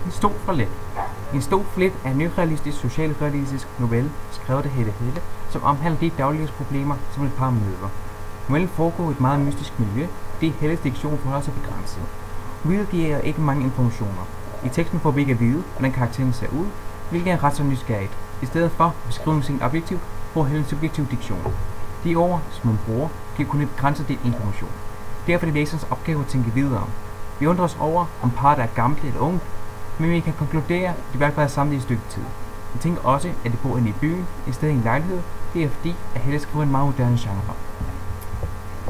En stol for let. En stol for let er en nyrealistisk, socialrealistisk novelle, skrevet af Helle Helle, som omhandler de dagligdagsproblemer, som et par møder. Novellen foregår i et meget mystisk miljø, fordi Helles diktion forholder sig begrænset. Hun videregiver ikke mange informationer. I teksten får vi ikke at vide, hvordan karakteren ser ud, hvilket er ret så nysgerrigt. I stedet for beskrivelsen sin objektiv, får Helle en subjektiv diktion. De ord, som hun bruger, giver kun et begrænset del information. Derfor er det læserens opgave at tænke videre. Vi undrer os over, om parret er gammelt eller ungt, men vi kan konkludere, at de i hvert fald er samlet i et stykke tid. Vi tænker også, at de bor inde i byen, i stedet i en lejlighed. Det er fordi, at Helle skriver en meget moderne genre.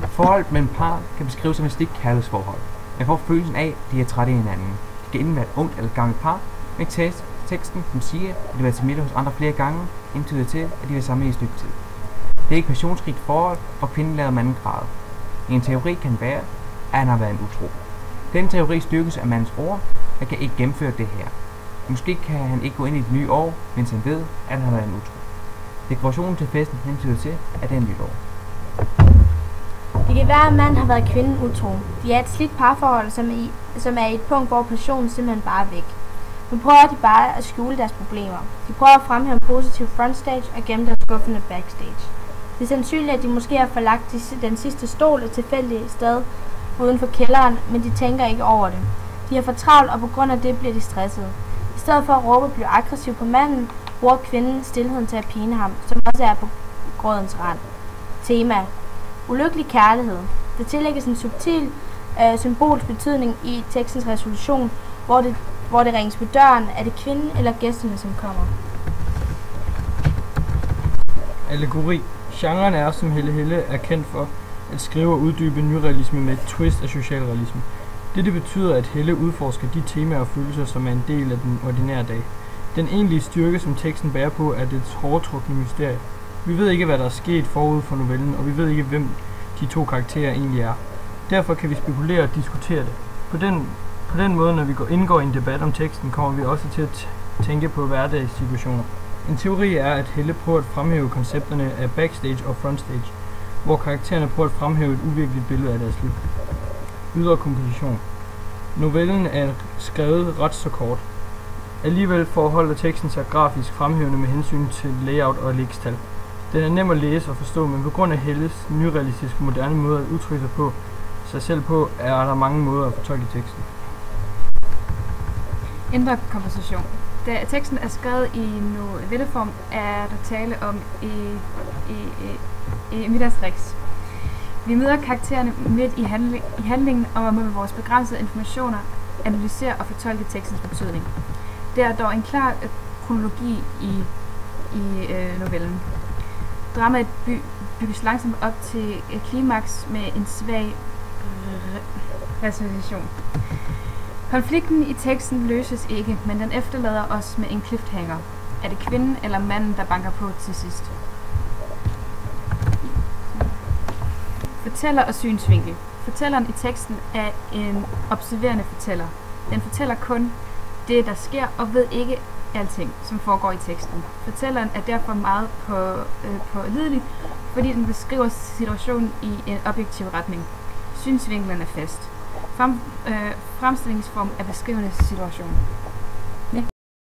Forholdet mellem par kan beskrives som et stik kærlighedsforhold. Man får følelsen af, at de er trætte af hinanden. Det kan enten være et ungt eller gammelt par, men teksten, som siger, at de vil være til middag hos andre flere gange, indtyder til, at de vil samle i et stykke tid. Det er ikke passionsrigt forhold, hvor kvinden lader manden græde. En teori kan være, at han har været en utro. Den teori styrkes af mandens ord, at kan ikke gennemføre det her. Måske kan han ikke gå ind i det nye år, mens han ved, at han har været en utro. Dekorationen til festen hentyder til, at det er en nytår. Det kan være, at manden har været kvinden utro. De er et slidt parforhold, som er i et punkt, hvor passionen simpelthen bare er væk. Nu prøver de bare at skjule deres problemer. De prøver at fremhæve en positiv frontstage og gemme deres skuffende backstage. Det er sandsynligt, at de måske har forlagt den sidste stol et tilfældigt sted uden for kælderen, men de tænker ikke over det. De har for travlt, og på grund af det bliver de stressede. I stedet for at råbe og blive aggressiv på manden, bruger kvinden stilheden til at pine ham, som også er på grådens rand. Tema: ulykkelig kærlighed. Der tillægges en subtil symbolsk betydning i tekstens resolution, hvor det ringes på døren. Er det kvinden eller gæsterne, som kommer? Allegori. Genren er, som Helle Helle er kendt for, at skrive og uddybe nyrealisme med et twist af socialrealisme. Dette betyder, at Helle udforsker de temaer og følelser, som er en del af den ordinære dag. Den egentlige styrke, som teksten bærer på, er dets hårdtrukne mysterie. Vi ved ikke, hvad der er sket forud for novellen, og vi ved ikke, hvem de to karakterer egentlig er. Derfor kan vi spekulere og diskutere det. På den måde, når vi indgår i en debat om teksten, kommer vi også til at tænke på hverdagssituationer. En teori er, at Helle prøver at fremhæve koncepterne af backstage og frontstage, hvor karaktererne prøver at fremhæve et uvirkeligt billede af deres liv. Ydre komposition. Novellen er skrevet ret så kort. Alligevel forholder teksten sig grafisk fremhævende med hensyn til layout og lægstal. Den er nem at læse og forstå, men på grund af Helles nyrealistiske moderne måde at udtrykke sig på sig selv på, er der mange måder at fortolke teksten. Indre komposition. Da teksten er skrevet i novelleform, er der tale om middagsriks. Vi møder karaktererne midt i handlingen og med vores begrænsede informationer analysere og fortolke tekstens betydning. Der er dog en klar kronologi i novellen. Dramaet bygges langsomt op til et klimaks med en svag resolution. Konflikten i teksten løses ikke, men den efterlader os med en cliffhanger. Er det kvinden eller manden, der banker på til sidst? Fortæller og synsvinkel. Fortælleren i teksten er en observerende fortæller. Den fortæller kun det, der sker, og ved ikke alting, som foregår i teksten. Fortælleren er derfor meget pålidelig, fordi den beskriver situationen i en objektiv retning. Synsvinklen er fast. Fremstillingsform er beskrivende situation.